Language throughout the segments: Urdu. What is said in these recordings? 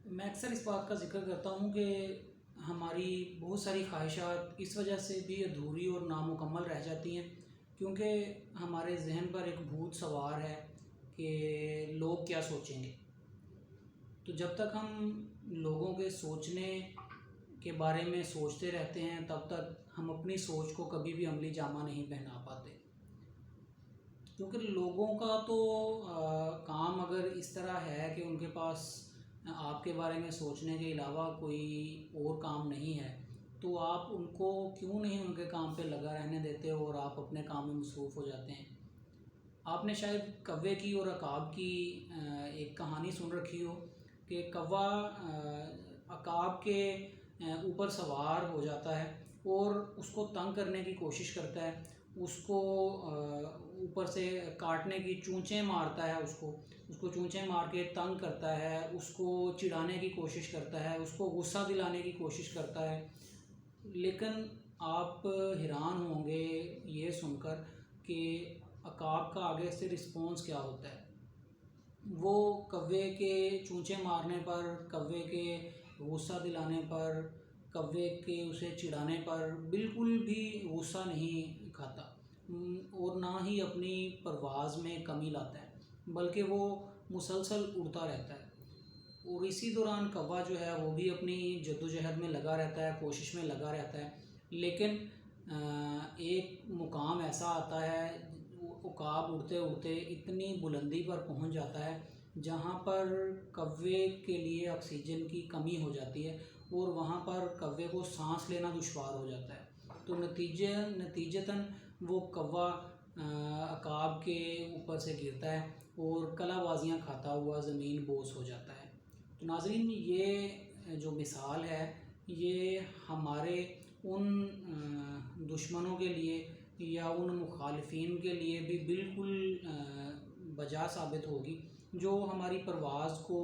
میں اکثر اس بات کا ذکر کرتا ہوں کہ ہماری بہت ساری خواہشات اس وجہ سے بھی ادھوری اور نامکمل رہ جاتی ہیں کیونکہ ہمارے ذہن پر ایک بھوت سوار ہے کہ لوگ کیا سوچیں گے۔ تو جب تک ہم لوگوں کے سوچنے کے بارے میں سوچتے رہتے ہیں تب تک ہم اپنی سوچ کو کبھی بھی عملی جامہ نہیں پہنا پاتے، کیونکہ لوگوں کا تو کام اگر اس طرح ہے کہ ان کے پاس آپ کے بارے میں سوچنے کے علاوہ کوئی اور کام نہیں ہے، تو آپ ان کو کیوں نہیں ان کے کام پہ لگا رہنے دیتے اور آپ اپنے کام میں مصروف ہو جاتے ہیں۔ آپ نے شاید کوے کی اور عقاب کی ایک کہانی سن رکھی ہو کہ کوا عقاب کے اوپر سوار ہو جاتا ہے اور اس کو تنگ کرنے کی کوشش کرتا ہے، اس کو اوپر سے کاٹنے کی چونچیں مارتا ہے، اس کو چونچیں مار کے تنگ کرتا ہے، اس کو چڑھانے کی کوشش کرتا ہے، اس کو غصہ دلانے کی کوشش کرتا ہے۔ لیکن آپ حیران ہوں گے یہ سن کر کہ عقاب کا آگے سے رسپانس کیا ہوتا ہے۔ وہ کوے کے چونچیں مارنے پر، کوے کے غصہ دلانے پر، کوے کے اسے چڑھانے پر بالکل بھی غصہ نہیں کھاتا اور نہ ہی اپنی پرواز میں کمی لاتا ہے، بلکہ وہ مسلسل اڑتا رہتا ہے۔ اور اسی دوران کوا جو ہے وہ بھی اپنی جدوجہد میں لگا رہتا ہے، کوشش میں لگا رہتا ہے، لیکن ایک مقام ایسا آتا ہے، عقاب اڑتے اڑتے اتنی بلندی پر پہنچ جاتا ہے جہاں پر کوے کے لیے آکسیجن کی کمی ہو جاتی ہے اور وہاں پر کوے کو سانس لینا دشوار ہو جاتا ہے۔ تو نتیجتاً وہ کوا عقاب کے اوپر سے گرتا ہے اور کلا بازیاں کھاتا ہوا زمین بوس ہو جاتا ہے۔ تو ناظرین، یہ جو مثال ہے یہ ہمارے ان دشمنوں کے لیے یا ان مخالفین کے لیے بھی بالکل بجا ثابت ہوگی جو ہماری پرواز کو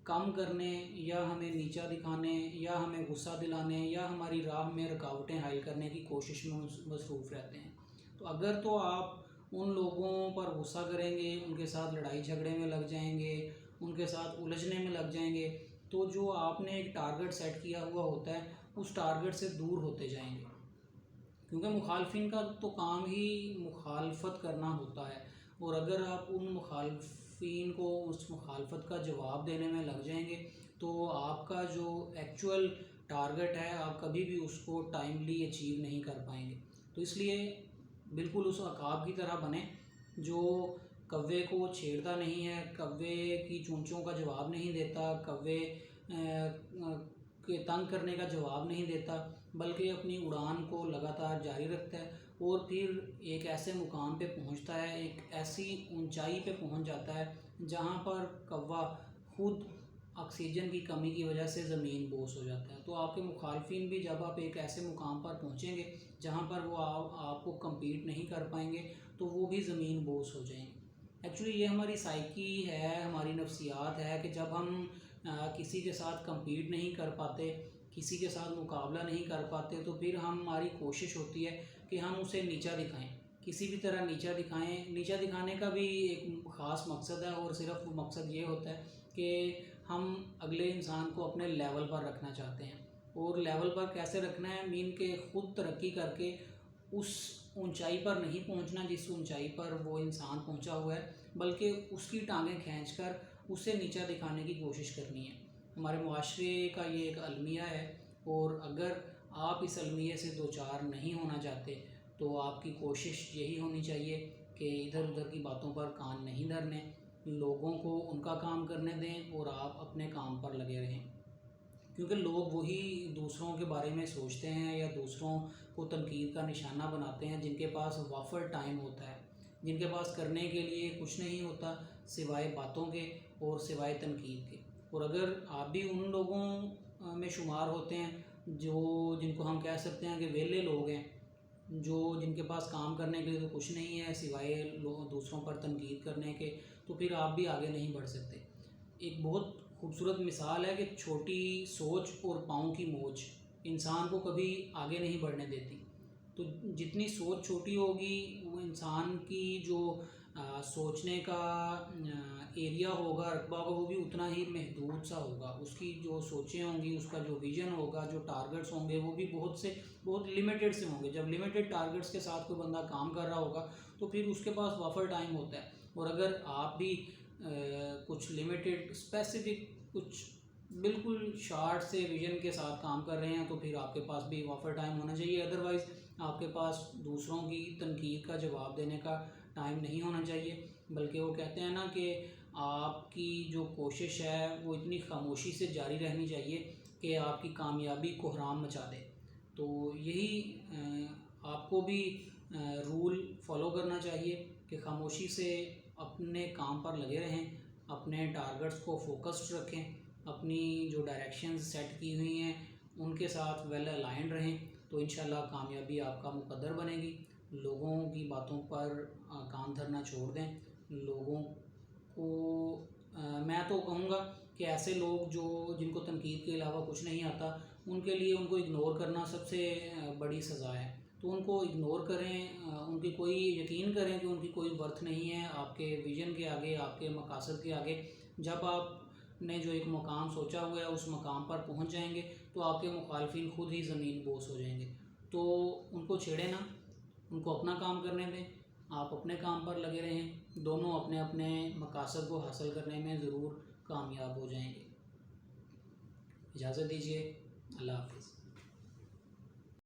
کم کرنے یا ہمیں نیچا دکھانے یا ہمیں غصہ دلانے یا ہماری راہ میں رکاوٹیں حائل کرنے کی کوشش میں مصروف رہتے ہیں۔ تو اگر تو آپ ان لوگوں پر غصہ کریں گے، ان کے ساتھ لڑائی جھگڑے میں لگ جائیں گے، ان کے ساتھ الجھنے میں لگ جائیں گے، تو جو آپ نے ایک ٹارگٹ سیٹ کیا ہوا ہوتا ہے اس ٹارگٹ سے دور ہوتے جائیں گے، کیونکہ مخالفین کا تو کام ہی مخالفت کرنا ہوتا ہے، اور اگر آپ ان مخالفین کو اس مخالفت کا جواب دینے میں لگ جائیں گے تو آپ کا جو ایکچول ٹارگٹ ہے آپ کبھی بھی اس کو ٹائملی اچیو نہیں کر پائیں گے۔ تو اس لیے بالکل اس عقاب کی طرح بنیں جو کوے کو چھیڑتا نہیں ہے، کوے کی چونچوں کا جواب نہیں دیتا، کوے کے تنگ کرنے کا جواب نہیں دیتا، بلکہ اپنی اڑان کو لگاتار جاری رکھتا ہے اور پھر ایک ایسے مقام پہ پہنچتا ہے، ایک ایسی اونچائی پہ پہنچ جاتا ہے جہاں پر کوا خود آکسیجن کی کمی کی وجہ سے زمین بوس ہو جاتا ہے۔ تو آپ کے مخالفین بھی جب آپ ایک ایسے مقام پر پہنچیں گے جہاں پر وہ آپ کو کمپیٹ نہیں کر پائیں گے تو وہ بھی زمین بوس ہو جائیں گے۔ ایکچولی یہ ہماری سائیکی ہے، ہماری نفسیات ہے کہ جب ہم کسی کے ساتھ کمپیٹ نہیں کر پاتے، کسی کے ساتھ مقابلہ نہیں کر پاتے، تو پھر ہماری کوشش ہوتی ہے کہ ہم اسے نیچا دکھائیں، کسی بھی طرح نیچا دکھائیں۔ نیچا دکھانے کا بھی ایک خاص مقصد ہے اور صرف وہ مقصد یہ ہوتا ہے کہ ہم اگلے انسان کو اپنے لیول پر رکھنا چاہتے ہیں، اور لیول پر کیسے رکھنا ہے، مین کہ خود ترقی کر کے اس اونچائی پر نہیں پہنچنا جس اونچائی پر وہ انسان پہنچا ہوا ہے، بلکہ اس کی ٹانگیں کھینچ کر اسے نیچا دکھانے کی کوشش کرنی ہے۔ ہمارے معاشرے کا یہ ایک المیہ ہے، اور اگر آپ اس المیہ سے دوچار نہیں ہونا چاہتے تو آپ کی کوشش یہی ہونی چاہیے کہ ادھر ادھر کی باتوں پر کان نہیں دھرنے، لوگوں کو ان کا کام کرنے دیں اور آپ اپنے کام پر لگے رہیں، کیونکہ لوگ وہی دوسروں کے بارے میں سوچتے ہیں یا دوسروں کو تنقید کا نشانہ بناتے ہیں جن کے پاس وافر ٹائم ہوتا ہے، جن کے پاس کرنے کے لیے کچھ نہیں ہوتا سوائے باتوں کے اور سوائے تنقید کے۔ اور اگر آپ بھی ان لوگوں میں شمار ہوتے ہیں جن کو ہم کہہ سکتے ہیں کہ ویلے لوگ ہیں، جن کے پاس کام کرنے کے لیے تو کچھ نہیں ہے سوائے دوسروں پر تنقید کرنے کے، تو پھر آپ بھی آگے نہیں بڑھ سکتے۔ ایک بہت خوبصورت مثال ہے کہ چھوٹی سوچ اور پاؤں کی موچ انسان کو کبھی آگے نہیں بڑھنے دیتی۔ تو جتنی سوچ چھوٹی ہوگی وہ انسان کی جو سوچنے کا ایریا ہوگا، رقبہ ہوگا، وہ بھی اتنا ہی محدود سا ہوگا. اس کی جو سوچیں ہوں گی، اس کا جو ویژن ہوگا، جو ٹارگٹس ہوں گے وہ بھی بہت لمیٹڈ سے ہوں گے. جب لمیٹڈ ٹارگٹس کے ساتھ کوئی بندہ کام کر رہا ہوگا تو پھر اس کے پاس وافر ٹائم ہوتا ہے. اور اگر آپ بھی کچھ لمیٹڈ اسپیسیفک کچھ بالکل شارٹ سے ویژن کے ساتھ کام کر رہے ہیں تو پھر آپ کے پاس بھی وافر ٹائم ہونا چاہیے. ادروائز آپ کے پاس دوسروں کی تنقید کا جواب دینے کا ٹائم نہیں ہونا چاہیے. بلکہ وہ کہتے ہیں نا کہ آپ کی جو کوشش ہے وہ اتنی خاموشی سے جاری رہنی چاہیے کہ آپ کی کامیابی کو حرام مچا دے. تو یہی آپ کو بھی رول فالو کرنا چاہیے کہ خاموشی سے اپنے کام پر لگے رہیں، اپنے ٹارگٹس کو فوکسڈ رکھیں، اپنی جو ڈائریکشنز سیٹ کی ہوئی ہیں ان کے ساتھ ویل الائنڈ رہیں، تو انشاءاللہ کامیابی آپ کا مقدر بنے گی. لوگوں کی باتوں پر کان دھرنا چھوڑ دیں. لوگوں کو میں تو کہوں گا کہ ایسے لوگ جن کو تنقید کے علاوہ کچھ نہیں آتا، ان کے لیے ان کو اگنور کرنا سب سے بڑی سزا ہے. تو ان کو اگنور کریں، ان کی کوئی یقین کریں کہ ان کی کوئی برتھ نہیں ہے آپ کے ویژن کے آگے، آپ کے مقاصد کے آگے. جب آپ نے جو ایک مقام سوچا ہوا ہے اس مقام پر پہنچ جائیں گے تو آپ کے مخالفین خود ہی زمین بوس ہو جائیں گے. تو ان کو چھیڑیں نا، ان کو اپنا کام کرنے دیں، آپ اپنے کام پر لگے رہیں. دونوں اپنے اپنے مقاصد کو حاصل کرنے میں ضرور کامیاب ہو جائیں گے. اجازت دیجیے. اللہ حافظ.